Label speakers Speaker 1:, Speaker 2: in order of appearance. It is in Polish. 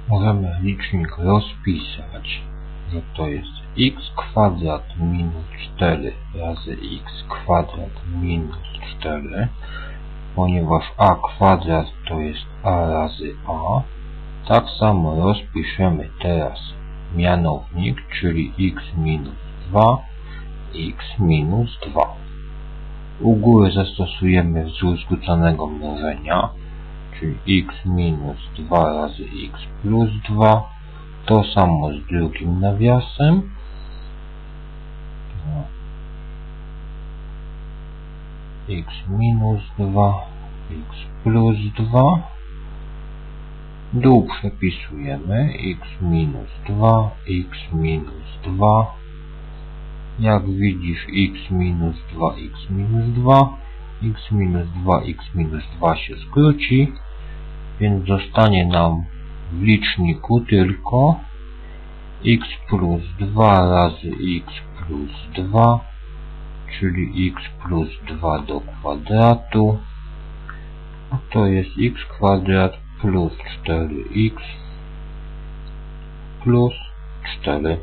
Speaker 1: Możemy licznik rozpisać, że to jest x kwadrat minus 4 razy x kwadrat minus 4, ponieważ a kwadrat to jest a razy a. Tak samo rozpiszemy teraz mianownik, czyli x minus 2, x minus 2. U góry zastosujemy wzór skróconego mnożenia, czyli x minus 2 razy x plus 2. To samo z drugim nawiasem. X minus 2, x plus 2. Dół przepisujemy x minus 2, x minus 2. Jak widzisz, x minus 2, x minus 2, x minus 2, x minus 2 się skróci, więc zostanie nam w liczniku tylko x plus 2 razy x plus 2, czyli x plus 2 do kwadratu, a to jest x kwadrat plus 4x plus 4.